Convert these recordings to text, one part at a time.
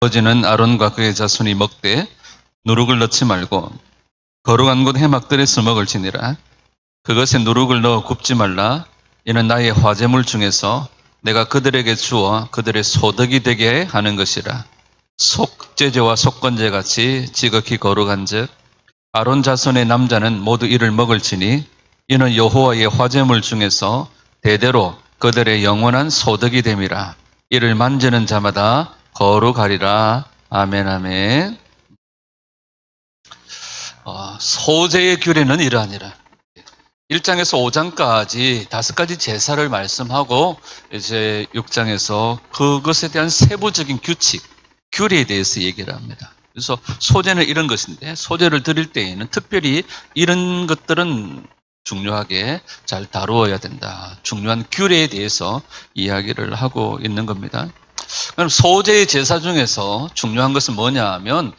아버지는 아론과 그의 자손이 먹되 누룩을 넣지 말고 거룩한 곳 해막들에서 먹을지니라. 그것에 누룩을 넣어 굽지 말라. 이는 나의 화제물 중에서 내가 그들에게 주어 그들의 소득이 되게 하는 것이라. 속죄제와 속건제 같이 지극히 거룩한즉 아론 자손의 남자는 모두 이를 먹을지니 이는 여호와의 화제물 중에서 대대로 그들의 영원한 소득이 됨이라. 이를 만지는 자마다 거룩하리라. 아멘, 아멘. 소제의 규례는 이러하니라. 1장에서 5장까지 5가지 제사를 말씀하고 이제 6장에서 그것에 대한 세부적인 규칙, 규례에 대해서 얘기를 합니다. 그래서 소제는 이런 것인데 소제를 드릴 때에는 특별히 이런 것들은 중요하게 잘 다루어야 된다. 중요한 규례에 대해서 이야기를 하고 있는 겁니다. 그럼 소제의 제사 중에서 중요한 것은 뭐냐 하면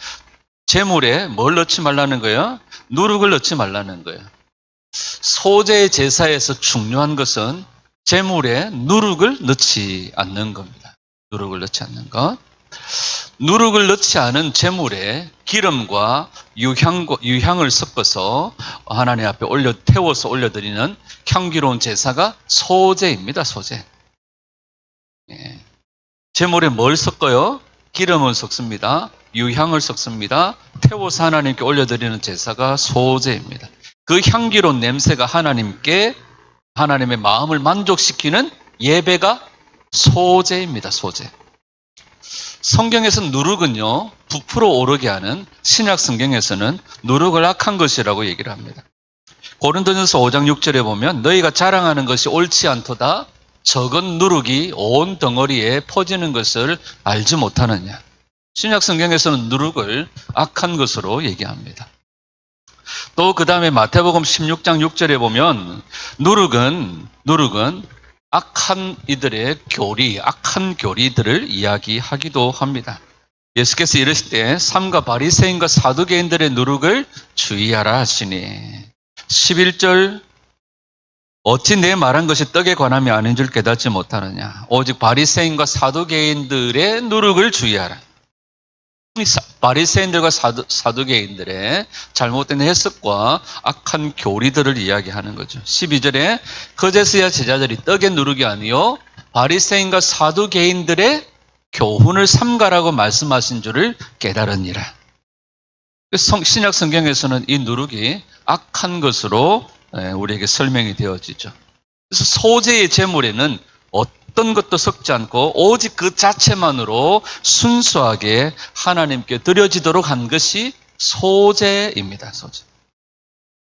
제물에 뭘 넣지 말라는 거예요? 누룩을 넣지 말라는 거예요. 소제의 제사에서 중요한 것은 제물에 누룩을 넣지 않는 겁니다. 누룩을 넣지 않는 것. 누룩을 넣지 않은 제물에 기름과 유향을 섞어서 하나님 앞에 태워서 올려드리는 향기로운 제사가 소제입니다. 소제. 예. 제물에 뭘 섞어요? 기름을 섞습니다. 유향을 섞습니다. 태워서 하나님께 올려드리는 제사가 소제입니다. 그 향기로운 냄새가 하나님의 마음을 만족시키는 예배가 소제입니다. 소제. 성경에서는 누룩은요, 부풀어 오르게 하는, 신약 성경에서는 누룩을 악한 것이라고 얘기를 합니다. 고린도전서 5장 6절에 보면 너희가 자랑하는 것이 옳지 않도다. 적은 누룩이 온 덩어리에 퍼지는 것을 알지 못하느냐. 신약 성경에서는 누룩을 악한 것으로 얘기합니다. 또 그 다음에 마태복음 16장 6절에 보면 누룩은 악한 이들의 악한 교리들을 이야기하기도 합니다. 예수께서 이르실 때 삼가 바리새인과 사두개인들의 누룩을 주의하라 하시니 11절 어찌 내 말한 것이 떡에 관함이 아닌 줄 깨닫지 못하느냐. 오직 바리새인과 사두개인들의 누룩을 주의하라. 바리새인들과 사두개인들의 잘못된 해석과 악한 교리들을 이야기하는 거죠. 12절에 그제서야 제자들이 떡의 누룩이 아니요 바리새인과 사두개인들의 교훈을 삼가라고 말씀하신 줄을 깨달으니라. 신약 성경에서는 이 누룩이 악한 것으로 우리에게 설명이 되어지죠. 그래서 소제의 제물에는 어떤 것도 섞지 않고 오직 그 자체만으로 순수하게 하나님께 드려지도록 한 것이 소제입니다. 소제.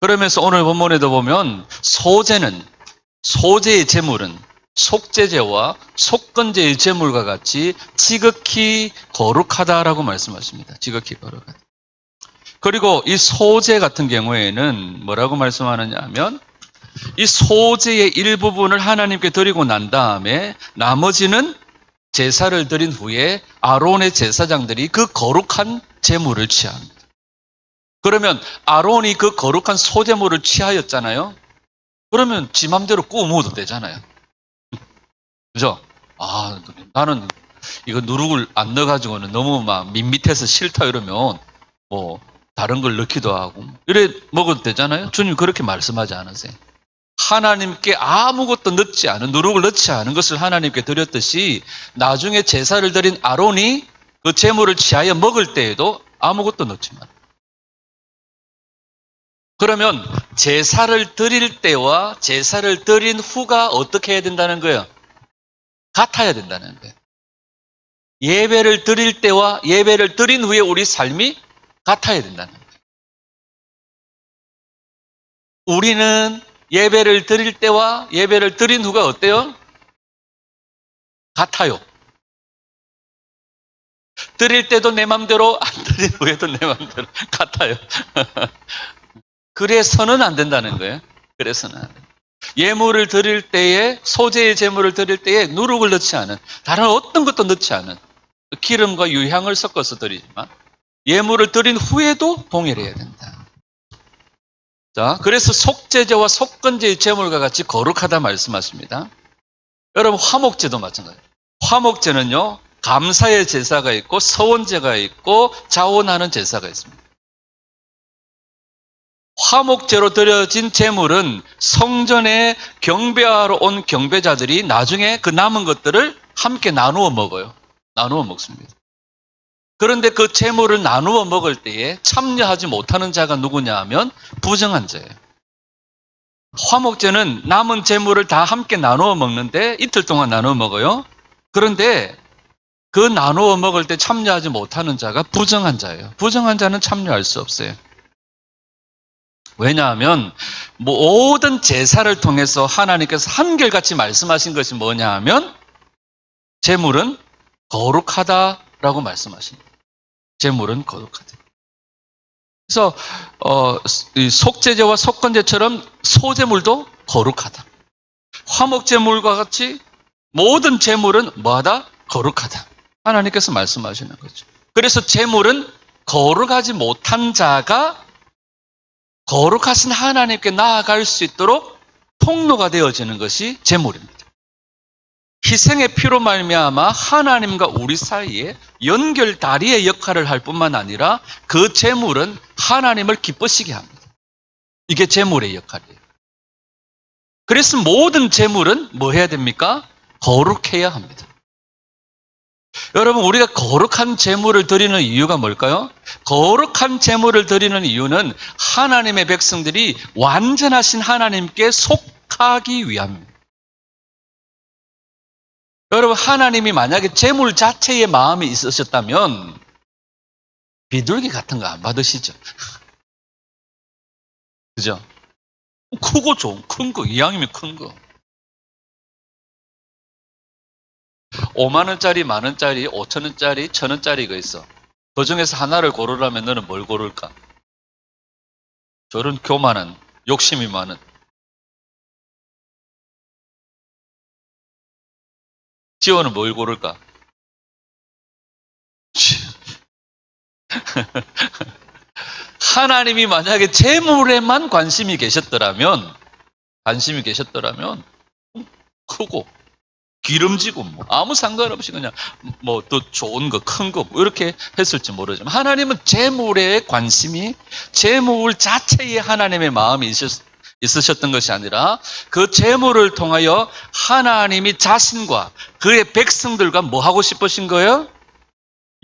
그러면서 오늘 본문에도 보면 소제의 제물은 속죄제와 속건제의 제물과 같이 지극히 거룩하다라고 말씀하십니다. 지극히 거룩하다. 그리고 이 소제 같은 경우에는 뭐라고 말씀하느냐 하면 이 소제의 일부분을 하나님께 드리고 난 다음에 나머지는 제사를 드린 후에 아론의 제사장들이 그 거룩한 제물을 취합니다. 그러면 아론이 그 거룩한 소제물을 취하였잖아요. 그러면 지 맘대로 구워 먹어도 되잖아요. 그죠? 나는 이거 누룩을 안 넣어가지고는 너무 막 밋밋해서 싫다 이러면 다른 걸 넣기도 하고 이래 먹어도 되잖아요. 주님 그렇게 말씀하지 않으세요. 하나님께 아무것도 넣지 않은, 누룩을 넣지 않은 것을 하나님께 드렸듯이 나중에 제사를 드린 아론이 그 제물을 취하여 먹을 때에도 아무것도 넣지 마. 그러면 제사를 드릴 때와 제사를 드린 후가 어떻게 해야 된다는 거예요? 같아야 된다는 거예요. 예배를 드릴 때와 예배를 드린 후에 우리 삶이 같아야 된다는 거예요. 우리는 예배를 드릴 때와 예배를 드린 후가 어때요? 같아요. 드릴 때도 내 맘대로, 안 드린 후에도 내 맘대로 같아요. 그래서는 안 된다는 거예요. 그래서는 안 돼요. 예물을 드릴 때에, 소제의 제물을 드릴 때에 누룩을 넣지 않은, 다른 어떤 것도 넣지 않은 기름과 유향을 섞어서 드리지만 예물을 드린 후에도 동일해야 된다. 자, 그래서 속죄제와 속건제의 제물과 같이 거룩하다 말씀하십니다. 여러분 화목제도 마찬가지예요. 화목제는요 감사의 제사가 있고 서원제가 있고 자원하는 제사가 있습니다. 화목제로 드려진 제물은 성전에 경배하러 온 경배자들이 나중에 그 남은 것들을 함께 나누어 먹어요. 나누어 먹습니다. 그런데 그 제물을 나누어 먹을 때에 참여하지 못하는 자가 누구냐 하면 부정한 자예요. 화목제는 남은 제물을 다 함께 나누어 먹는데 이틀 동안 나누어 먹어요. 그런데 그 나누어 먹을 때 참여하지 못하는 자가 부정한 자예요. 부정한 자는 참여할 수 없어요. 왜냐하면 모든 제사를 통해서 하나님께서 한결같이 말씀하신 것이 뭐냐 하면 제물은 거룩하다라고 말씀하십니다. 제물은 거룩하다. 그래서 이 속죄제와 속건제처럼 소제물도 거룩하다. 화목제물과 같이 모든 제물은 뭐하다? 거룩하다. 하나님께서 말씀하시는 거죠. 그래서 제물은 거룩하지 못한 자가 거룩하신 하나님께 나아갈 수 있도록 통로가 되어지는 것이 제물입니다. 희생의 피로 말미암아 하나님과 우리 사이에 연결다리의 역할을 할 뿐만 아니라 그 제물은 하나님을 기쁘시게 합니다. 이게 제물의 역할이에요. 그래서 모든 제물은 뭐 해야 됩니까? 거룩해야 합니다. 여러분, 우리가 거룩한 제물을 드리는 이유가 뭘까요? 거룩한 제물을 드리는 이유는 하나님의 백성들이 완전하신 하나님께 속하기 위함입니다. 여러분, 하나님이 만약에 제물 자체의 마음이 있으셨다면 비둘기 같은 거 안 받으시죠? 그죠? 크고 좋은 큰 거, 이왕이면 큰 거. 5만 원짜리, 만 원짜리, 5천 원짜리, 1,000 원짜리가 있어. 그 중에서 하나를 고르라면 너는 뭘 고를까? 저런 교만한, 욕심이 많은. 지원은 뭘 고를까? 하나님이 만약에 재물에만 관심이 계셨더라면 크고 기름지고 뭐 아무 상관없이 그냥 뭐 또 좋은 거, 큰 거 뭐 이렇게 했을지 모르지만 하나님은 재물에 관심이 재물 자체에 하나님의 마음이 있으셨던 것이 아니라 그 재물을 통하여 하나님이 자신과 그의 백성들과 뭐 하고 싶으신 거예요?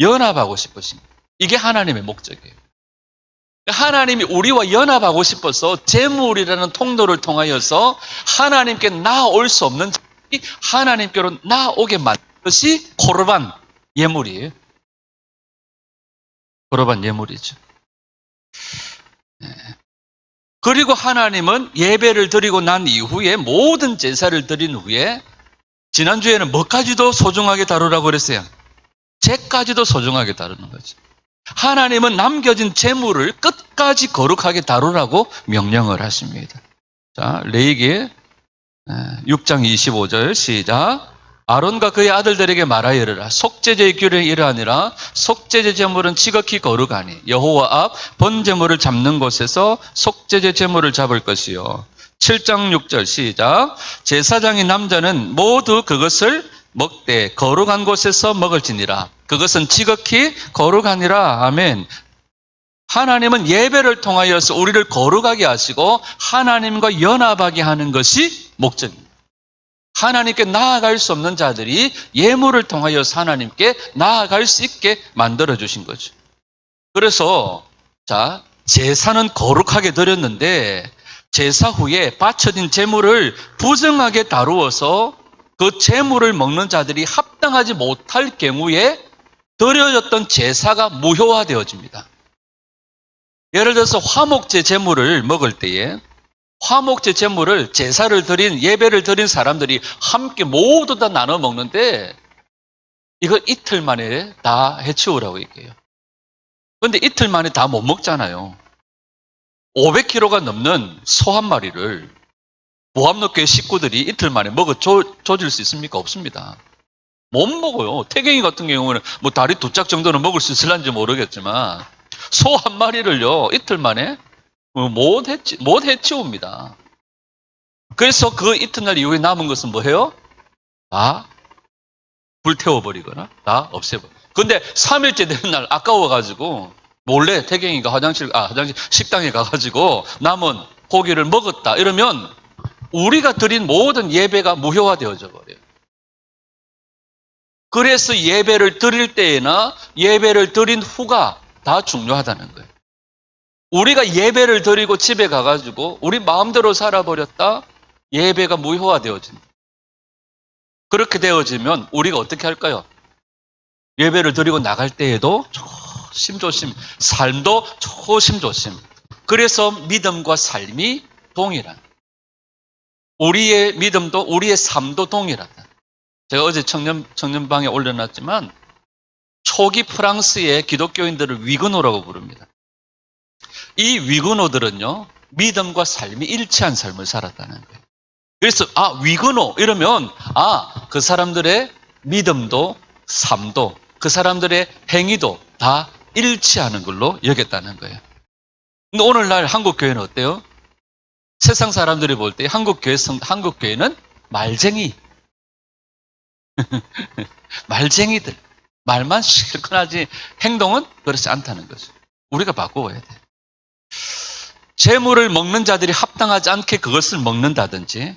연합하고 싶으신 거예요. 이게 하나님의 목적이에요. 하나님이 우리와 연합하고 싶어서 재물이라는 통로를 통하여서 하나님께 나아올 수 없는 자들이 하나님께로 나아오게 만든 것이 코르반 예물이에요. 코르반 예물이죠. 네. 그리고 하나님은 예배를 드리고 난 이후에 모든 제사를 드린 후에 지난주에는 뭐까지도 소중하게 다루라고 그랬어요? 죄까지도 소중하게 다루는 거죠. 하나님은 남겨진 재물을 끝까지 거룩하게 다루라고 명령을 하십니다. 자, 레위기 6장 25절 시작. 아론과 그의 아들들에게 말하여 이르라. 속죄제의 규례는 이러하니라. 속죄제 제물은 지극히 거룩하니 여호와 앞 번제물을 잡는 곳에서 속죄제 제물을 잡을 것이요. 7장 6절 시작. 제사장인 남자는 모두 그것을 먹되 거룩한 곳에서 먹을지니라. 그것은 지극히 거룩하니라. 아멘. 하나님은 예배를 통하여서 우리를 거룩하게 하시고 하나님과 연합하게 하는 것이 목적입니다. 하나님께 나아갈 수 없는 자들이 예물을 통하여서 하나님께 나아갈 수 있게 만들어 주신 거죠. 그래서 자, 제사는 거룩하게 드렸는데 제사 후에 바쳐진 제물을 부정하게 다루어서 그 제물을 먹는 자들이 합당하지 못할 경우에 드려졌던 제사가 무효화되어집니다. 예를 들어서 화목제 제물을 먹을 때에 화목제 제물을 제사를 드린 예배를 드린 사람들이 함께 모두 다 나눠 먹는데 이거 이틀 만에 다 해치우라고 얘기해요. 그런데 이틀 만에 다 못 먹잖아요. 500kg가 넘는 소 한 마리를 보암로교회 식구들이 이틀 만에 먹어 조질 수 있습니까? 없습니다. 못 먹어요. 태경이 같은 경우는 뭐 다리 두 짝 정도는 먹을 수 있을런지 모르겠지만 소 한 마리를요 이틀 만에 못 해치웁니다. 그래서 그 이튿날 이후에 남은 것은 뭐예요? 다 불태워버리거나 다 없애버려. 근데 3일째 되는 날 아까워가지고 몰래 태경이가 화장실 식당에 가가지고 남은 고기를 먹었다 이러면 우리가 드린 모든 예배가 무효화되어져 버려요. 그래서 예배를 드릴 때나 예배를 드린 후가 다 중요하다는 거예요. 우리가 예배를 드리고 집에 가가지고 우리 마음대로 살아버렸다 예배가 무효화되어진다. 그렇게 되어지면 우리가 어떻게 할까요? 예배를 드리고 나갈 때에도 조심조심, 삶도 조심조심. 그래서 믿음과 삶이 동일한. 우리의 믿음도 우리의 삶도 동일하다. 제가 어제 청년방에 올려놨지만 초기 프랑스의 기독교인들을 위그노라고 부릅니다. 이 위그노들은요, 믿음과 삶이 일치한 삶을 살았다는 거예요. 그래서 위그노 이러면 그 사람들의 믿음도 삶도 그 사람들의 행위도 다 일치하는 걸로 여겼다는 거예요. 근데 오늘날 한국 교회는 어때요? 세상 사람들이 볼 때 한국 교회는 말쟁이, 말쟁이들, 말만 실컷 하지 행동은 그렇지 않다는 거죠. 우리가 바꿔야 돼. 재물을 먹는 자들이 합당하지 않게 그것을 먹는다든지,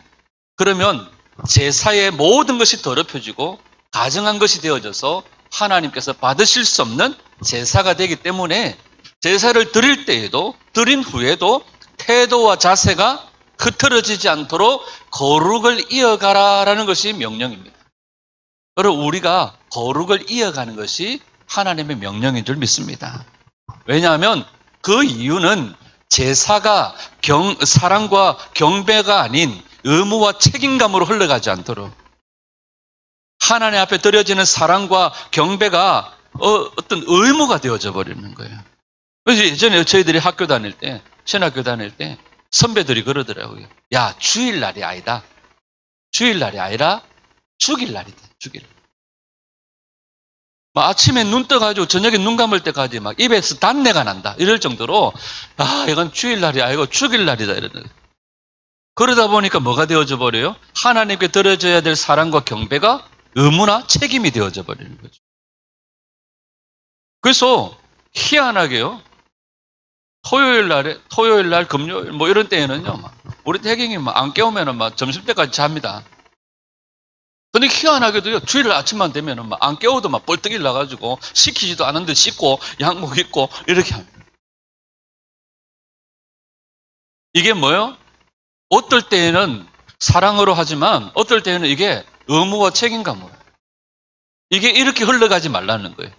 그러면 제사의 모든 것이 더럽혀지고 가증한 것이 되어져서 하나님께서 받으실 수 없는 제사가 되기 때문에 제사를 드릴 때에도 드린 후에도 태도와 자세가 흐트러지지 않도록 거룩을 이어가라라는 것이 명령입니다. 그리고 우리가 거룩을 이어가는 것이 하나님의 명령인 줄 믿습니다. 왜냐하면 그 이유는 제사가 사랑과 경배가 아닌 의무와 책임감으로 흘러가지 않도록 하나님 앞에 드려지는 사랑과 경배가 어떤 의무가 되어져 버리는 거예요. 그래서 예전에 저희들이 학교 다닐 때, 신학교 다닐 때 선배들이 그러더라고요. 야, 주일날이 아니다. 주일날이 아니라 죽일날이다. 죽일날. 아침에 눈 떠가지고 저녁에 눈 감을 때까지 막 입에서 단내가 난다. 이럴 정도로 이건 주일날이 아니고 죽일날이다. 이러는 거예요. 그러다 보니까 뭐가 되어져 버려요? 하나님께 드려져야 될 사랑과 경배가 의무나 책임이 되어져 버리는 거죠. 그래서 희한하게요. 토요일 날, 금요일 뭐 이런 때에는요. 우리 태경이 안 깨우면은 점심 때까지 잡니다. 근데 희한하게도요. 주일 아침만 되면은 안 깨워도 벌떡 일어나가지고 시키지도 않은데 씻고 양복 입고 이렇게 합니다. 이게 뭐예요? 어떨 때에는 사랑으로 하지만 어떨 때에는 이게 의무와 책임감으로. 이게 이렇게 흘러가지 말라는 거예요.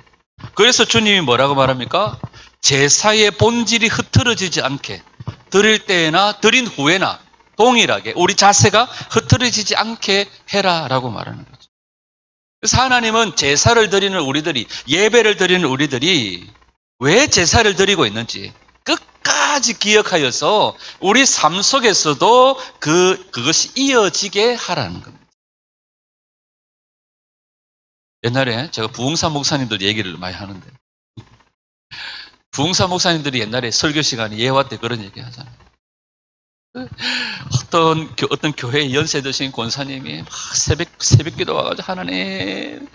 그래서 주님이 뭐라고 말합니까? 제사의 본질이 흐트러지지 않게 드릴 때나 드린 후에나 동일하게 우리 자세가 흐트러지지 않게 해라라고 말하는 거죠. 그래서 하나님은 제사를 드리는 우리들이, 예배를 드리는 우리들이 왜 제사를 드리고 있는지 끝까지 기억하여서 우리 삶 속에서도 그것이 이어지게 하라는 겁니다. 옛날에 제가 부흥사 목사님들 얘기를 많이 하는데, 부흥사 목사님들이 옛날에 설교 시간에 예화 때 그런 얘기 하잖아요. 어떤 교회 연세 드신 권사님이 막 새벽 기도 와가지고 하나님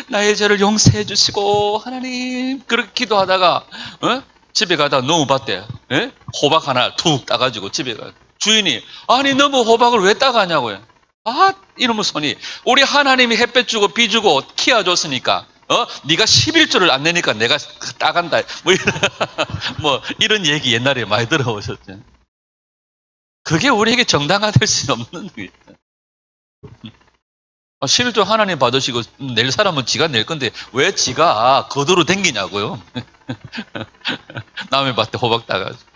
나의 죄를 용서해 주시고 하나님 그렇게 기도하다가 집에 가다가 너무 봤대요. 호박 하나 툭 따가지고 집에 가. 주인이 아니 너무 호박을 왜 따가냐고요. 이놈의 손이 우리 하나님이 햇볕 주고 비 주고 키워줬으니까 네가 11조를 안 내니까 내가 따간다. 이런 얘기 옛날에 많이 들어보셨죠. 그게 우리에게 정당화 될 수는 없는 거예요. 11조 하나님 받으시고 낼 사람은 지가 낼 건데 왜 지가 거두로 댕기냐고요. 남의 밭에 호박 따가지고.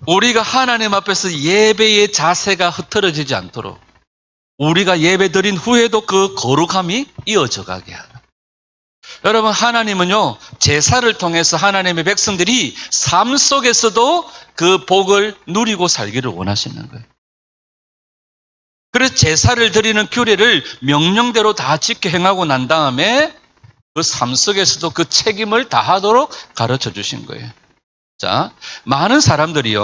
우리가 하나님 앞에서 예배의 자세가 흐트러지지 않도록 우리가 예배 드린 후에도 그 거룩함이 이어져 가게 하라. 여러분, 하나님은요, 제사를 통해서 하나님의 백성들이 삶 속에서도 그 복을 누리고 살기를 원하시는 거예요. 그래서 제사를 드리는 규례를 명령대로 다 지켜 행하고 난 다음에 그 삶 속에서도 그 책임을 다하도록 가르쳐 주신 거예요. 자, 많은 사람들이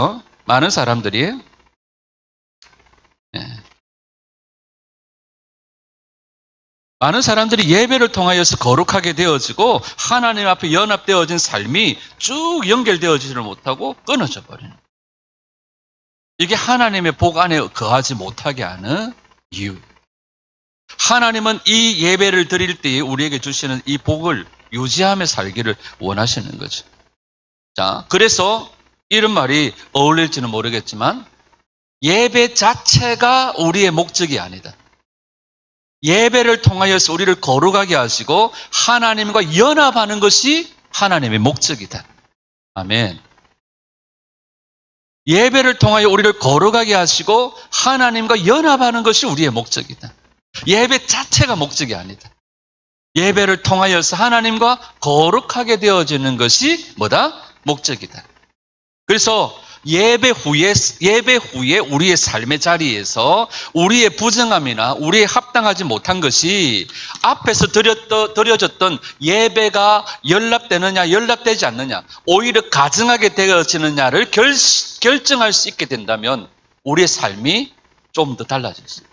많은 사람들이 예배를 통하여서 거룩하게 되어지고 하나님 앞에 연합되어진 삶이 쭉 연결되어지지를 못하고 끊어져 버리는. 이게 하나님의 복 안에 거하지 못하게 하는 이유. 하나님은 이 예배를 드릴 때에 우리에게 주시는 이 복을 유지하며 살기를 원하시는 거죠. 자, 그래서 이런 말이 어울릴지는 모르겠지만 예배 자체가 우리의 목적이 아니다. 예배를 통하여서 우리를 거룩하게 하시고 하나님과 연합하는 것이 하나님의 목적이다. 아멘. 예배를 통하여 우리를 거룩하게 하시고 하나님과 연합하는 것이 우리의 목적이다. 예배 자체가 목적이 아니다. 예배를 통하여서 하나님과 거룩하게 되어지는 것이 뭐다? 목적이다. 그래서 예배 후에 우리의 삶의 자리에서 우리의 부정함이나 우리의 합당하지 못한 것이 앞에서 드려졌던 예배가 연락되느냐 연락되지 않느냐 오히려 가증하게 되어지느냐를 결정할 수 있게 된다면 우리의 삶이 좀 더 달라질 수 있어요.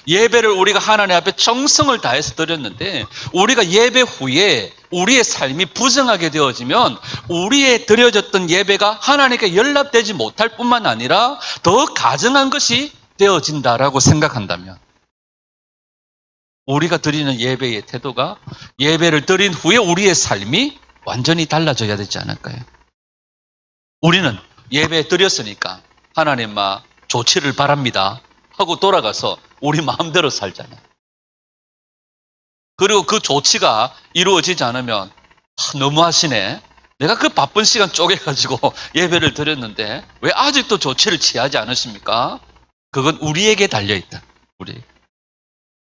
예배를 우리가 하나님 앞에 정성을 다해서 드렸는데 우리가 예배 후에 우리의 삶이 부정하게 되어지면 우리의 드려졌던 예배가 하나님께 연락되지 못할 뿐만 아니라 더 가증한 것이 되어진다라고 생각한다면 우리가 드리는 예배의 태도가 예배를 드린 후에 우리의 삶이 완전히 달라져야 되지 않을까요? 우리는 예배 드렸으니까 하나님 조치를 바랍니다 하고 돌아가서 우리 마음대로 살잖아요. 그리고 그 조치가 이루어지지 않으면 너무하시네. 내가 그 바쁜 시간 쪼개가지고 예배를 드렸는데 왜 아직도 조치를 취하지 않으십니까? 그건 우리에게 달려있다. 우리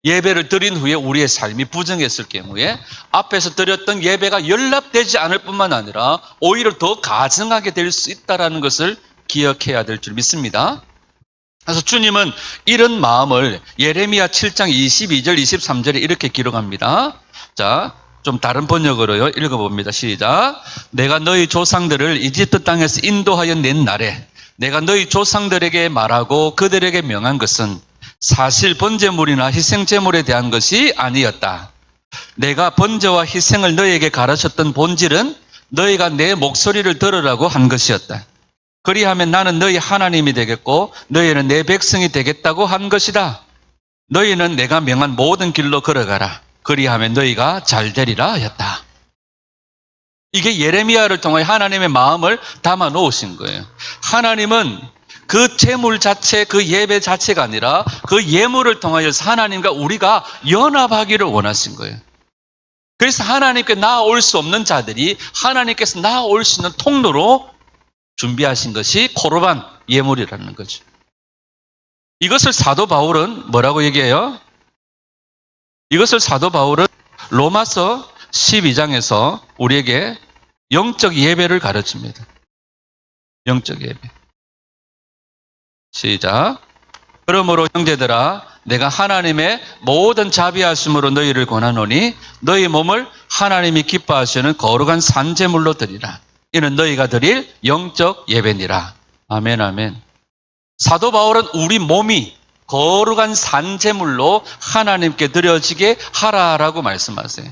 예배를 드린 후에 우리의 삶이 부정했을 경우에 앞에서 드렸던 예배가 연락되지 않을 뿐만 아니라 오히려 더 가증하게 될 수 있다는 것을 기억해야 될 줄 믿습니다. 그래서 주님은 이런 마음을 예레미야 7장 22절 23절에 이렇게 기록합니다. 자, 좀 다른 번역으로요. 읽어봅니다. 시작. 내가 너희 조상들을 이집트 땅에서 인도하여 낸 날에 내가 너희 조상들에게 말하고 그들에게 명한 것은 사실 번제물이나 희생제물에 대한 것이 아니었다. 내가 번제와 희생을 너희에게 가르쳤던 본질은 너희가 내 목소리를 들으라고 한 것이었다. 그리하면 나는 너희 하나님이 되겠고 너희는 내 백성이 되겠다고 한 것이다. 너희는 내가 명한 모든 길로 걸어가라. 그리하면 너희가 잘 되리라 하였다. 이게 예레미야를 통해 하나님의 마음을 담아 놓으신 거예요. 하나님은 그 제물 자체, 그 예배 자체가 아니라 그 예물을 통하여서 하나님과 우리가 연합하기를 원하신 거예요. 그래서 하나님께 나아올 수 없는 자들이 하나님께서 나아올 수 있는 통로로 준비하신 것이 코르반 예물이라는 거죠. 이것을 사도 바울은 뭐라고 얘기해요? 이것을 사도 바울은 로마서 12장에서 우리에게 영적 예배를 가르칩니다. 영적 예배. 시작. 그러므로 형제들아 내가 하나님의 모든 자비하심으로 너희를 권하노니 너희 몸을 하나님이 기뻐하시는 거룩한 산제물로 드리라. 이는 너희가 드릴 영적 예배니라. 아멘, 아멘. 사도 바울은 우리 몸이 거룩한 산제물로 하나님께 드려지게 하라라고 말씀하세요.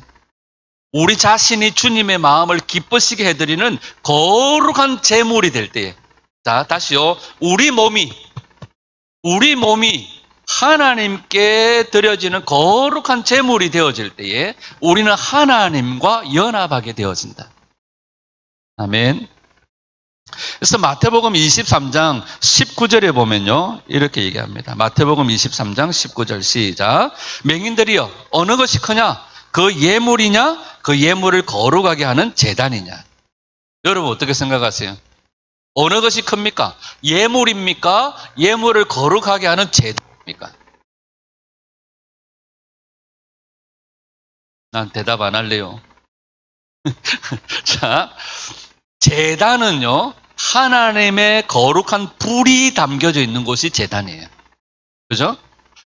우리 자신이 주님의 마음을 기쁘시게 해드리는 거룩한 제물이 될 때에, 자, 다시요. 우리 몸이 하나님께 드려지는 거룩한 제물이 되어질 때에 우리는 하나님과 연합하게 되어진다. 아멘. 그래서 마태복음 23장 19절에 보면요. 이렇게 얘기합니다. 마태복음 23장 19절 시작. 맹인들이여 어느 것이 크냐? 그 예물이냐? 그 예물을 거룩하게 하는 제단이냐? 여러분 어떻게 생각하세요? 어느 것이 큽니까? 예물입니까? 예물을 거룩하게 하는 제단입니까? 난 대답 안 할래요. 자, 제단은요, 하나님의 거룩한 불이 담겨져 있는 곳이 제단이에요. 그죠?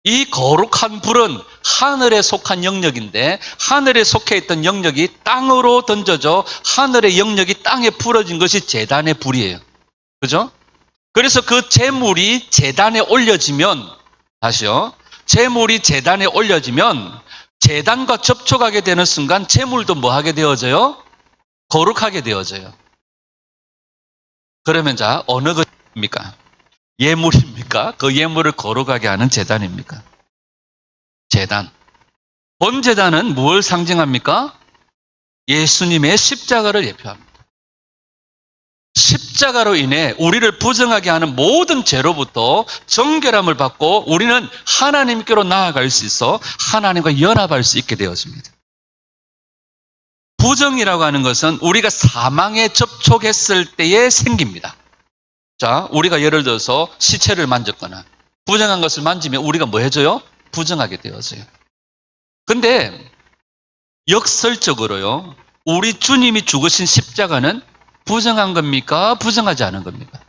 이 거룩한 불은 하늘에 속한 영역인데 하늘에 속해 있던 영역이 땅으로 던져져 하늘의 영역이 땅에 풀어진 것이 제단의 불이에요. 그죠? 그래서 그 제물이 제단에 올려지면 다시요. 제물이 제단에 올려지면 제단과 접촉하게 되는 순간 제물도 뭐 하게 되어져요? 거룩하게 되어져요. 그러면 자, 어느 것입니까? 예물입니까? 그 예물을 거룩하게 하는 제단입니까? 제단. 본 제단은 뭘 상징합니까? 예수님의 십자가를 예표합니다. 십자가로 인해 우리를 부정하게 하는 모든 죄로부터 정결함을 받고 우리는 하나님께로 나아갈 수 있어 하나님과 연합할 수 있게 되었습니다. 부정이라고 하는 것은 우리가 사망에 접촉했을 때에 생깁니다. 자, 우리가 예를 들어서 시체를 만졌거나 부정한 것을 만지면 우리가 뭐 해줘요? 부정하게 되어져요. 근데 역설적으로요, 우리 주님이 죽으신 십자가는 부정한 겁니까? 부정하지 않은 겁니까?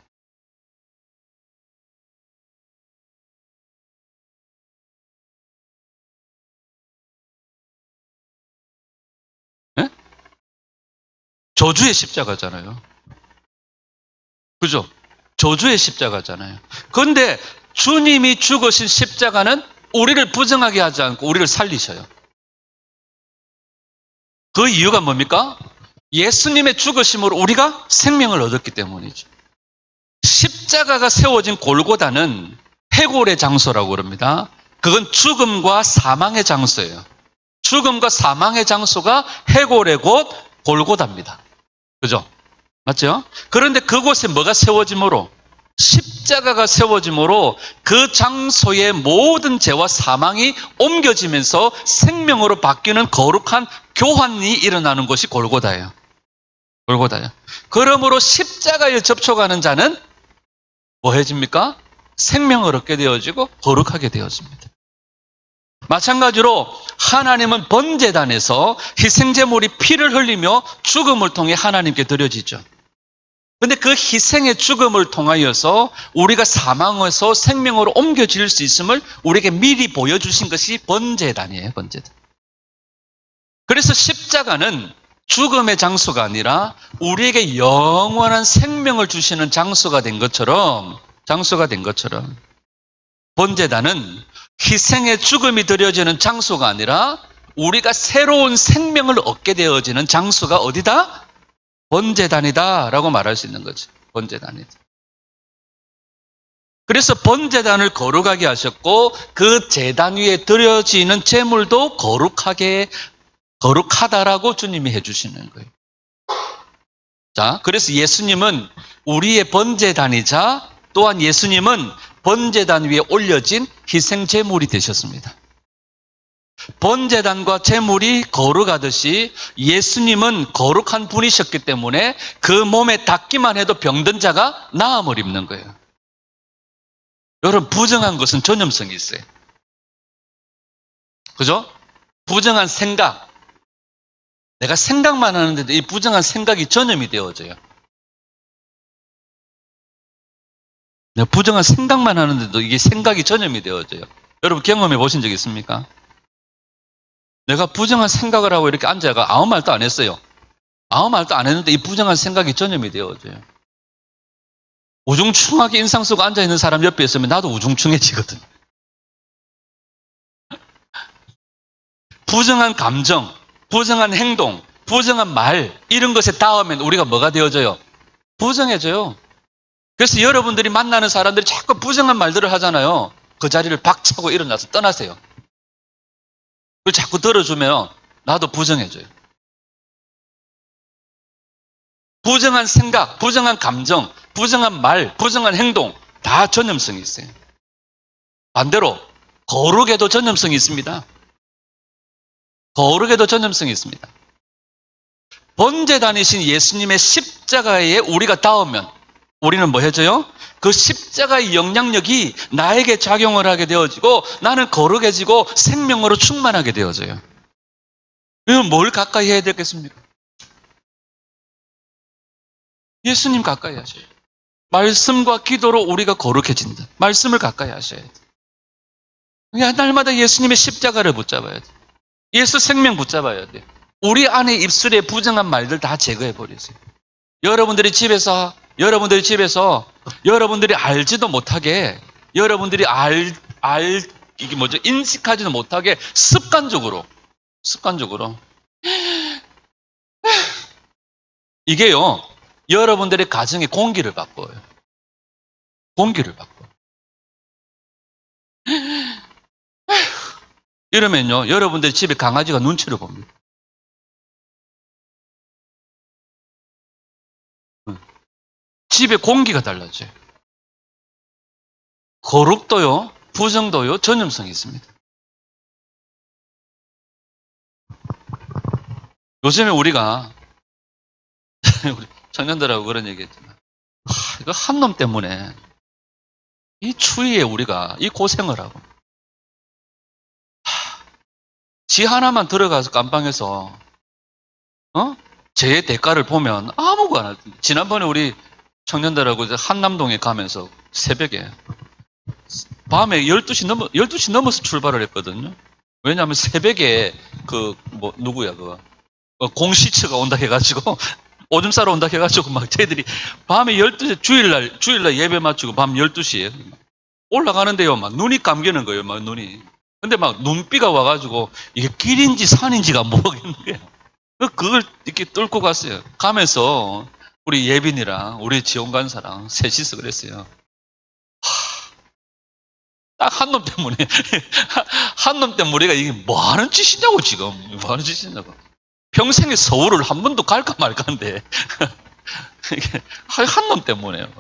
네? 저주의 십자가잖아요. 그죠? 저주의 십자가잖아요. 그런데 주님이 죽으신 십자가는 우리를 부정하게 하지 않고 우리를 살리셔요. 그 이유가 뭡니까? 예수님의 죽으심으로 우리가 생명을 얻었기 때문이죠. 십자가가 세워진 골고다는 해골의 장소라고 그럽니다. 그건 죽음과 사망의 장소예요. 죽음과 사망의 장소가 해골의 곳 골고다입니다. 그죠? 맞죠? 그런데 그곳에 뭐가 세워짐으로? 십자가가 세워짐으로 그 장소의 모든 죄와 사망이 옮겨지면서 생명으로 바뀌는 거룩한 교환이 일어나는 곳이 골고다예요. 골고다예요. 그러므로 십자가에 접촉하는 자는 뭐 해집니까? 생명을 얻게 되어지고 거룩하게 되어집니다. 마찬가지로 하나님은 번제단에서 희생제물이 피를 흘리며 죽음을 통해 하나님께 드려지죠. 그런데 그 희생의 죽음을 통하여서 우리가 사망에서 생명으로 옮겨질 수 있음을 우리에게 미리 보여주신 것이 번제단이에요. 번제단. 그래서 십자가는 죽음의 장소가 아니라 우리에게 영원한 생명을 주시는 장소가 된 것처럼 번제단은 희생의 죽음이 드려지는 장소가 아니라 우리가 새로운 생명을 얻게 되어지는 장소가 어디다? 번제단이다라고 말할 수 있는 거죠. 번제단이다. 그래서 번제단을 거룩하게 하셨고 그 제단 위에 드려지는 제물도 거룩하다라고 주님이 해주시는 거예요. 자, 그래서 예수님은 우리의 번제단이자 또한 예수님은 번제단 위에 올려진 희생 제물이 되셨습니다. 번제단과 제물이 거룩하듯이 예수님은 거룩한 분이셨기 때문에 그 몸에 닿기만 해도 병든 자가 나음을 입는 거예요. 여러분, 부정한 것은 전염성이 있어요. 그죠? 부정한 생각. 내가 생각만 하는데도 이 부정한 생각이 전염이 되어져요. 내가 부정한 생각만 하는데도 이게 생각이 전염이 되어져요. 여러분 경험해 보신 적 있습니까? 내가 부정한 생각을 하고 이렇게 앉아가 아무 말도 안 했어요. 아무 말도 안 했는데 이 부정한 생각이 전염이 되어져요. 우중충하게 인상 쓰고 앉아있는 사람 옆에 있으면 나도 우중충해지거든. 부정한 감정, 부정한 행동, 부정한 말 이런 것에 닿으면 우리가 뭐가 되어져요? 부정해져요. 그래서 여러분들이 만나는 사람들이 자꾸 부정한 말들을 하잖아요. 그 자리를 박차고 일어나서 떠나세요. 그걸 자꾸 들어주면 나도 부정해져요. 부정한 생각, 부정한 감정, 부정한 말, 부정한 행동 다 전염성이 있어요. 반대로 거룩에도 전염성이 있습니다. 거룩에도 전염성이 있습니다. 번제단이신 예수님의 십자가에 우리가 닿으면 우리는 뭐 해져요? 그 십자가의 영향력이 나에게 작용을 하게 되어지고 나는 거룩해지고 생명으로 충만하게 되어져요. 그러면 뭘 가까이 해야 되겠습니까? 예수님 가까이 하셔야 돼요. 말씀과 기도로 우리가 거룩해진다. 말씀을 가까이 하셔야 돼요. 날마다 예수님의 십자가를 붙잡아야 돼요. 예수 생명 붙잡아야 돼요. 우리 안에 입술에 부정한 말들 다 제거해 버리세요. 여러분들이 집에서 여러분들이 알지도 못하게 여러분들이 이게 뭐죠? 인식하지도 못하게 습관적으로. 이게요, 여러분들의 가정에 공기를 바꿔요. 공기를 바꿔요. 이러면요, 여러분들 집에 강아지가 눈치를 봅니다. 집에 공기가 달라져요. 거룩도요, 부정도요, 전염성이 있습니다. 요즘에 우리가 우리 청년들하고 그런 얘기 했잖아. 이거 한 놈 때문에 이 추위에 우리가 이 고생을 하고 지 하나만 들어가서 깜빵에서 제 대가를 보면 아무거나. 지난번에 우리 청년들하고 한남동에 가면서 새벽에 밤에 12시 넘어서 출발을 했거든요. 왜냐하면 새벽에 누구야 공시처가 온다 해가지고 오줌 싸러 온다 해가지고 막 쟤들이 밤에 12시 주일날 예배 마치고 밤 12시에 올라가는데요, 막 눈이 감기는 거예요, 막 눈이. 근데 막 눈비가 와가지고 이게 길인지 산인지가 모르겠는 거예요. 그걸 이렇게 뚫고 갔어요. 가면서 우리 예빈이랑 우리 지원관사랑 셋이서 그랬어요. 딱 한 놈 때문에 한 놈 때문에 우리가 이게 뭐 하는 짓이냐고 지금. 뭐 하는 짓이냐고. 평생에 서울을 한 번도 갈까 말까인데 이게 한 놈 때문에요.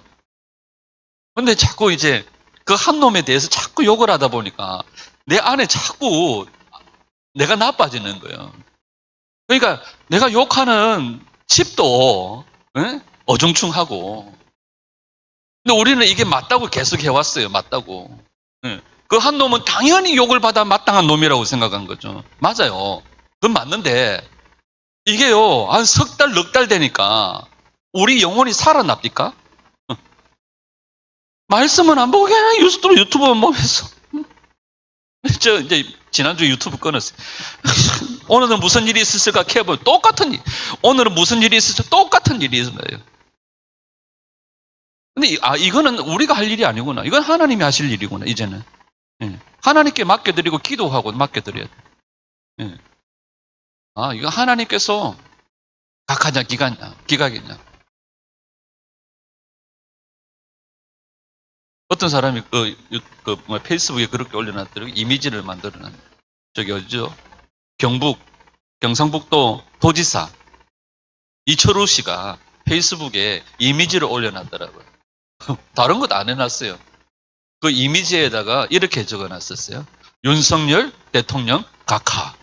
근데 자꾸 이제 그 한 놈에 대해서 자꾸 욕을 하다 보니까 내 안에 자꾸 내가 나빠지는 거예요. 그러니까 내가 욕하는 집도 어중충하고. 근데 우리는 이게 맞다고 계속 해왔어요. 맞다고. 그 한 놈은 당연히 욕을 받아 마땅한 놈이라고 생각한 거죠. 맞아요. 그건 맞는데 이게요, 한 석 달, 넉 달 되니까 우리 영혼이 살아납니까? 말씀은 안 보고 그냥 유튜브만 보면서. 저 이제 지난주 유튜브 끊었어요. 오늘은 무슨 일이 있었을까 캐보면 똑같은 일. 오늘은 무슨 일이 있었을까 똑같은 일이 있어요. 근데 이거는 우리가 할 일이 아니구나. 이건 하나님이 하실 일이구나, 이제는. 하나님께 맡겨드리고 기도하고 맡겨드려야 돼. 이거 하나님께서 각하냐, 기각이냐. 어떤 사람이 페이스북에 그렇게 올려놨더라고요. 이미지를 만들어놨. 저기 어디죠? 경상북도 도지사 이철우 씨가 페이스북에 이미지를 올려놨더라고요. 다른 것 안 해놨어요. 그 이미지에다가 이렇게 적어놨었어요. 윤석열 대통령 각하.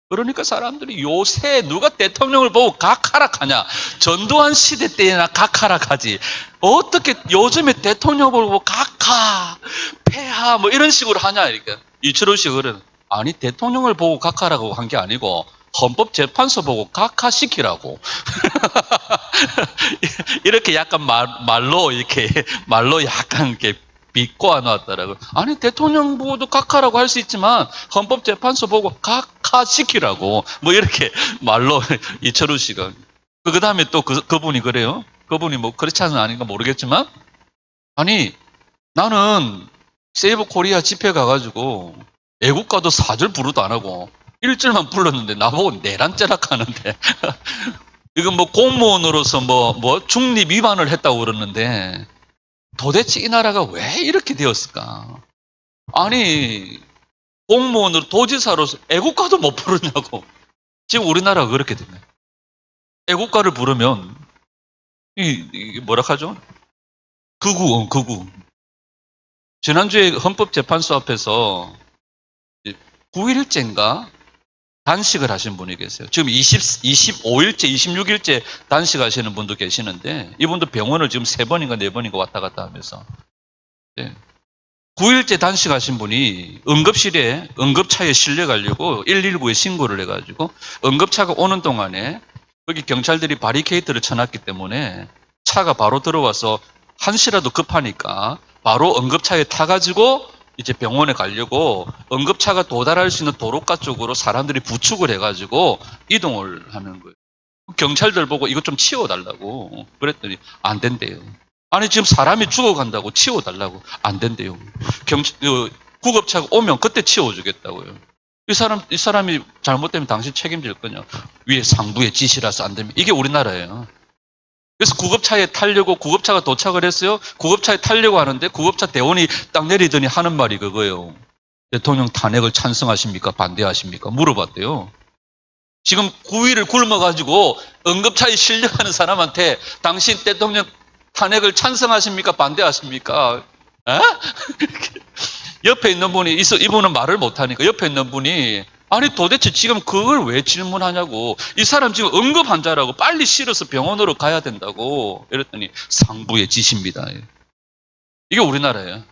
그러니까 사람들이 요새 누가 대통령을 보고 각하락하냐. 전두환 시대 때나 각하락하지. 어떻게 요즘에 대통령을 보고 각하, 폐하 뭐 이런 식으로 하냐. 이렇게. 이철우 씨가 그러는. 아니 대통령을 보고 각하라고 한 게 아니고 헌법재판소 보고 각하시키라고. 이렇게 약간 말로 약간 이렇게 비꼬아 놨더라고요. 아니 대통령 보고도 각하라고 할 수 있지만 헌법재판소 보고 각하시키라고 뭐 이렇게 말로 이철우 씨가. 그 다음에 또 그분이 그래요. 그분이 뭐 그렇지 않은 아닌가 모르겠지만 아니 나는 세이브 코리아 집회 가가지고 애국가도 4절 부르도 안 하고 1절만 불렀는데 나보고 내란죄락 하는데 이건 뭐 공무원으로서 뭐 중립 위반을 했다고 그러는데 도대체 이 나라가 왜 이렇게 되었을까? 아니 공무원으로 도지사로서 애국가도 못 부르냐고. 지금 우리나라가 그렇게 됐네. 애국가를 부르면 이게 뭐라 하죠? 극우. 지난주에 헌법재판소 앞에서 9일째인가 단식을 하신 분이 계세요. 지금 25일째, 26일째 단식하시는 분도 계시는데 이분도 병원을 지금 3번인가 4번인가 왔다 갔다 하면서 9일째 단식하신 분이 응급차에 실려가려고 119에 신고를 해가지고 응급차가 오는 동안에 거기 경찰들이 바리케이트를 쳐놨기 때문에 차가 바로 들어와서 한시라도 급하니까 바로 응급차에 타가지고 이제 병원에 가려고 응급차가 도달할 수 있는 도로가 쪽으로 사람들이 부축을 해가지고 이동을 하는 거예요. 경찰들 보고 이것 좀 치워달라고 그랬더니 안 된대요. 아니 지금 사람이 죽어간다고 치워달라고 안 된대요. 구급차가 오면 그때 치워주겠다고요. 이 사람이 잘못되면 당신 책임질 거냐? 위에 상부의 지시라서 안 됩니다. 이게 우리나라예요. 그래서 구급차에 타려고 구급차가 도착을 했어요. 구급차에 타려고 하는데 구급차 대원이 딱 내리더니 하는 말이 그거예요. 대통령 탄핵을 찬성하십니까? 반대하십니까? 물어봤대요. 지금 구위를 굶어가지고 응급차에 실려가는 사람한테 당신 대통령 탄핵을 찬성하십니까? 반대하십니까? 에? 옆에 있는 분이 이분은 말을 못하니까 옆에 있는 분이 아니 도대체 지금 그걸 왜 질문하냐고. 이 사람 지금 응급 환자라고 빨리 실어서 병원으로 가야 된다고. 이랬더니 상부의 지시입니다. 이게 우리나라예요.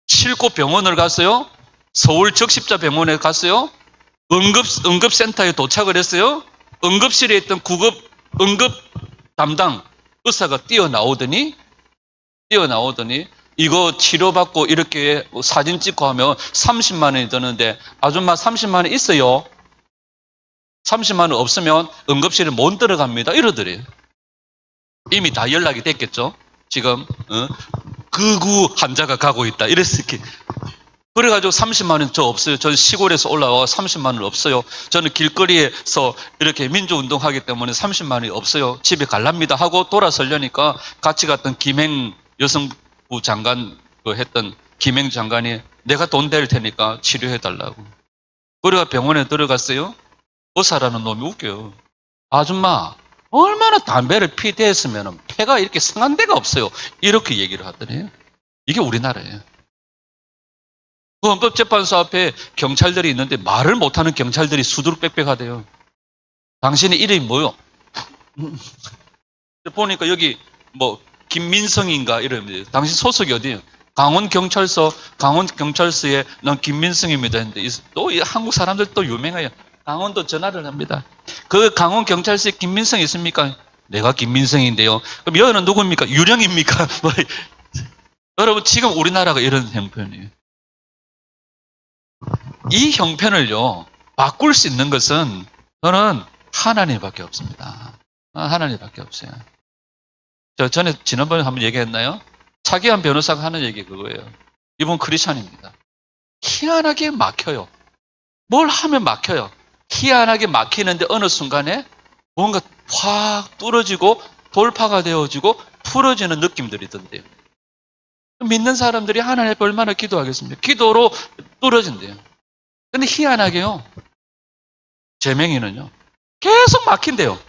싣고 병원을 갔어요. 서울 적십자병원에 갔어요. 응급센터에 도착을 했어요. 응급실에 있던 응급 담당 의사가 뛰어나오더니 이거 치료받고 이렇게 사진 찍고 하면 30만 원이 드는데 아줌마 30만 원 있어요? 30만 원 없으면 응급실에 못 들어갑니다. 이러더래요. 이미 다 연락이 됐겠죠. 지금 극우 환자가 가고 있다. 이랬을 게 그래가지고 30만 원 저 없어요. 저는 시골에서 올라와 30만 원 없어요. 저는 길거리에서 이렇게 민주운동 하기 때문에 30만 원이 없어요. 집에 갈랍니다 하고 돌아서려니까 같이 갔던 김행 여성부 장관 했던 김행 장관이 내가 돈 댈 테니까 치료해달라고. 그래가 병원에 들어갔어요. 의사라는 놈이 웃겨요. 아줌마 얼마나 담배를 피대했으면 폐가 이렇게 상한 데가 없어요. 이렇게 얘기를 하더래요. 이게 우리나라예요. 그 헌법재판소 앞에 경찰들이 있는데 말을 못하는 경찰들이 수두룩빽빽하대요. 당신의 이름이 뭐요? 보니까 여기 뭐 김민성인가 이러면 당신 소속이 어디예요? 강원경찰서에 난 김민성입니다 했는데 또 한국 사람들 또 유명해요. 강원도 전화를 합니다. 그 강원경찰서에 김민성 있습니까? 내가 김민성인데요. 그럼 여는 누구입니까? 유령입니까? 여러분 지금 우리나라가 이런 형편이에요. 이 형편을요 바꿀 수 있는 것은 저는 하나님밖에 없습니다. 하나님밖에 없어요. 전에 지난번에 한번 얘기했나요? 차기한 변호사가 하는 얘기 그거예요. 이분 크리스찬입니다. 희한하게 막혀요. 뭘 하면 막혀요. 희한하게 막히는데 어느 순간에 뭔가 확 뚫어지고 돌파가 되어지고 풀어지는 느낌들이 든대요. 믿는 사람들이 하나님 앞에 얼마나 기도하겠습니까? 기도로 뚫어진대요. 근데 희한하게요. 제명이는요. 계속 막힌대요.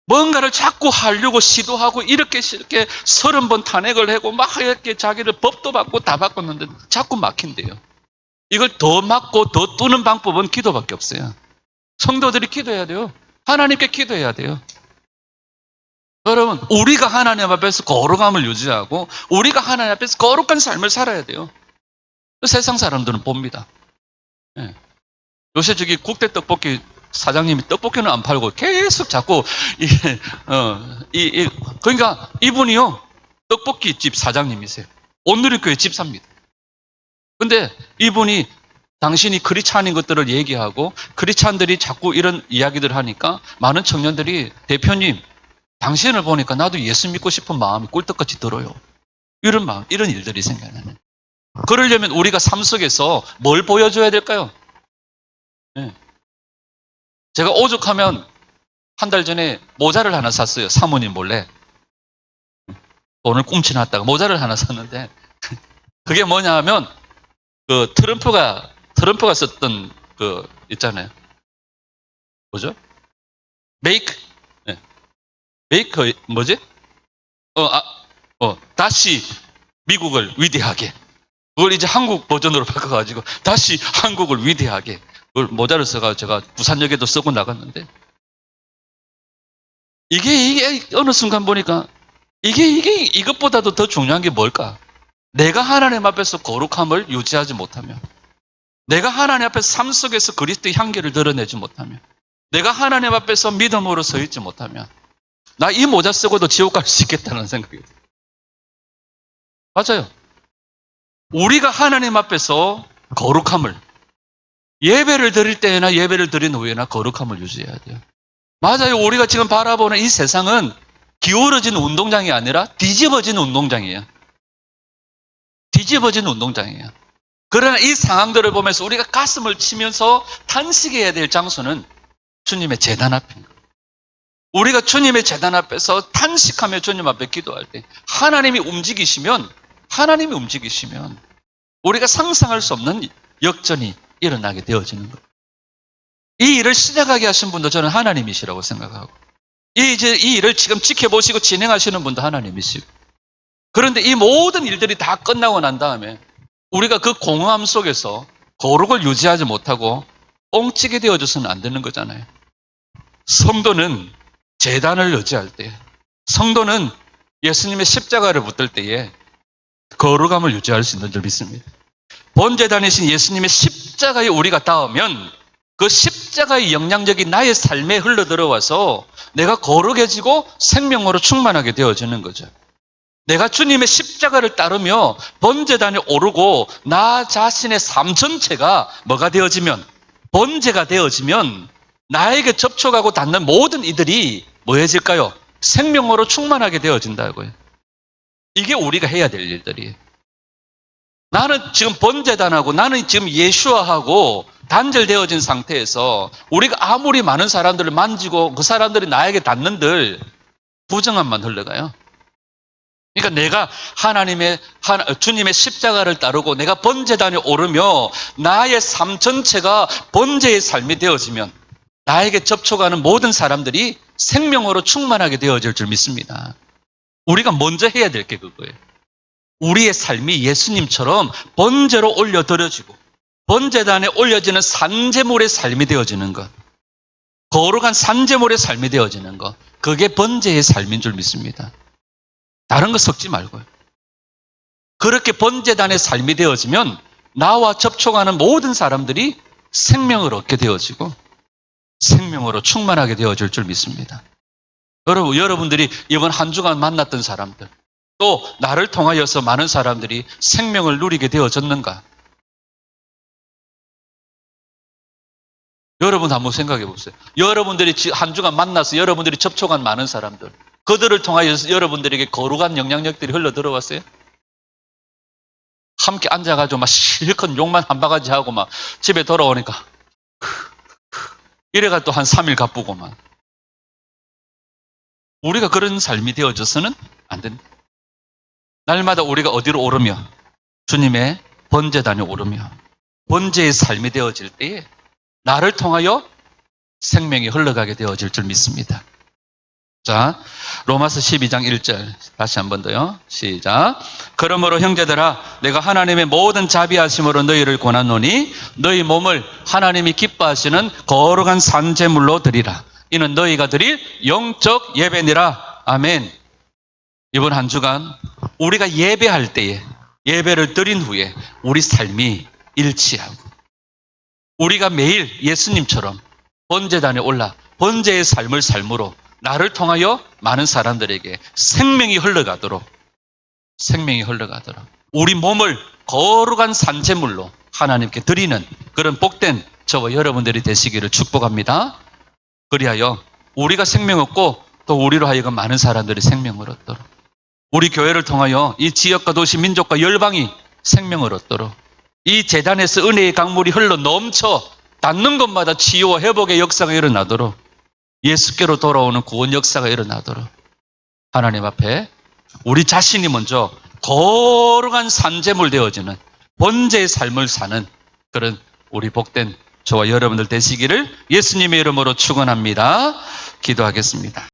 뭔가를 자꾸 하려고 시도하고 이렇게 30번 탄핵을 하고 막 이렇게 자기를 법도 받고 다 바꿨는데 자꾸 막힌대요. 이걸 더 막고 더 뚫는 방법은 기도밖에 없어요. 성도들이 기도해야 돼요. 하나님께 기도해야 돼요. 여러분, 우리가 하나님 앞에서 거룩함을 유지하고 우리가 하나님 앞에서 거룩한 삶을 살아야 돼요. 세상 사람들은 봅니다. 네. 요새 저기 국대 떡볶이 사장님이 떡볶이는 안 팔고 계속 자꾸 그러니까 이분이요 떡볶이 집 사장님이세요. 온누리교회 집사입니다. 근데 이분이 당신이 크리스찬인 것들을 얘기하고 크리스찬들이 자꾸 이런 이야기들 하니까 많은 청년들이 대표님 당신을 보니까 나도 예수 믿고 싶은 마음이 꿀떡같이 들어요. 이런 마음, 이런 일들이 생겨나요. 그러려면 우리가 삶 속에서 뭘 보여줘야 될까요? 네. 제가 오죽하면 한 달 전에 모자를 하나 샀어요. 사모님 몰래. 돈을 꽁치놨다가 모자를 하나 샀는데 그게 뭐냐 하면 그 트럼프가 썼던 그 있잖아요. 뭐죠? 메이크 뭐지? 다시 미국을 위대하게. 그걸 이제 한국 버전으로 바꿔가지고 다시 한국을 위대하게. 그걸 모자를 써가지고 제가 부산역에도 쓰고 나갔는데 이게 어느 순간 보니까 이것보다도 더 중요한 게 뭘까? 내가 하나님 앞에서 거룩함을 유지하지 못하면, 내가 하나님 앞에서 삶 속에서 그리스도의 향기를 드러내지 못하면, 내가 하나님 앞에서 믿음으로 서 있지 못하면 나 이 모자 쓰고도 지옥 갈 수 있겠다는 생각이 들어요. 맞아요. 우리가 하나님 앞에서 거룩함을 예배를 드릴 때나 예배를 드린 후에나 거룩함을 유지해야 돼요. 맞아요. 우리가 지금 바라보는 이 세상은 기울어진 운동장이 아니라 뒤집어진 운동장이에요. 뒤집어진 운동장이에요. 그러나 이 상황들을 보면서 우리가 가슴을 치면서 탄식해야 될 장소는 주님의 제단 앞입니다. 우리가 주님의 제단 앞에서 탄식하며 주님 앞에 기도할 때 하나님이 움직이시면 우리가 상상할 수 없는 역전이 일어나게 되어지는 거예요. 이 일을 시작하게 하신 분도 저는 하나님이시라고 생각하고 이 일을 지금 지켜보시고 진행하시는 분도 하나님이시고 그런데 이 모든 일들이 다 끝나고 난 다음에 우리가 그 공허함 속에서 거룩을 유지하지 못하고 뻥치게 되어져서는 안 되는 거잖아요. 성도는 제단을 유지할 때, 성도는 예수님의 십자가를 붙들 때에 거룩함을 유지할 수 있는 줄 믿습니다. 본제단이신 예수님의 십자가에 우리가 닿으면 그 십자가의 영향력이 나의 삶에 흘러들어와서 내가 거룩해지고 생명으로 충만하게 되어지는 거죠. 내가 주님의 십자가를 따르며 번제단에 오르고 나 자신의 삶 전체가 뭐가 되어지면, 번제가 되어지면 나에게 접촉하고 닿는 모든 이들이 뭐해질까요? 생명으로 충만하게 되어진다고요. 이게 우리가 해야 될 일들이에요. 나는 지금 번제단하고 나는 지금 예수와하고 단절되어진 상태에서 우리가 아무리 많은 사람들을 만지고 그 사람들이 나에게 닿는들 부정함만 흘러가요. 그러니까 내가 주님의 십자가를 따르고 내가 번제단에 오르며 나의 삶 전체가 번제의 삶이 되어지면 나에게 접촉하는 모든 사람들이 생명으로 충만하게 되어질 줄 믿습니다. 우리가 먼저 해야 될 게 그거예요. 우리의 삶이 예수님처럼 번제로 올려드려지고 번제단에 올려지는 산제물의 삶이 되어지는 것, 거룩한 산제물의 삶이 되어지는 것, 그게 번제의 삶인 줄 믿습니다. 다른 거 섞지 말고요. 그렇게 번제단의 삶이 되어지면 나와 접촉하는 모든 사람들이 생명을 얻게 되어지고 생명으로 충만하게 되어질 줄 믿습니다. 여러분들이 이번 한 주간 만났던 사람들, 또 나를 통하여서 많은 사람들이 생명을 누리게 되어졌는가? 여러분 한번 생각해 보세요. 여러분들이 한 주간 만나서 여러분들이 접촉한 많은 사람들, 그들을 통하여서 여러분들에게 거룩한 영향력들이 흘러 들어왔어요? 함께 앉아가지고 막 실컷 욕만 한 바가지 하고 막 집에 돌아오니까 이래가 또 한 3일 가쁘고만. 우리가 그런 삶이 되어져서는 안 된다. 날마다 우리가 어디로 오르며 주님의 번제단에 오르며 번제의 삶이 되어질 때에 나를 통하여 생명이 흘러가게 되어질 줄 믿습니다. 자, 로마서 12장 1절 다시 한 번 더요. 시작. 그러므로 형제들아 내가 하나님의 모든 자비하심으로 너희를 권하노니 너희 몸을 하나님이 기뻐하시는 거룩한 산제물로 드리라. 이는 너희가 드릴 영적 예배니라. 아멘. 이번 한 주간 우리가 예배할 때에 예배를 드린 후에 우리 삶이 일치하고 우리가 매일 예수님처럼 번제단에 올라 번제의 삶을 삶으로 나를 통하여 많은 사람들에게 생명이 흘러가도록 우리 몸을 거룩한 산제물로 하나님께 드리는 그런 복된 저와 여러분들이 되시기를 축복합니다. 그리하여 우리가 생명 얻고 또 우리로 하여금 많은 사람들이 생명을 얻도록 우리 교회를 통하여 이 지역과 도시 민족과 열방이 생명을 얻도록 이 제단에서 은혜의 강물이 흘러 넘쳐 닿는 곳마다 치유와 회복의 역사가 일어나도록 예수께로 돌아오는 구원 역사가 일어나도록 하나님 앞에 우리 자신이 먼저 거룩한 산제물 되어지는 번제의 삶을 사는 그런 우리 복된 저와 여러분들 되시기를 예수님의 이름으로 축원합니다. 기도하겠습니다.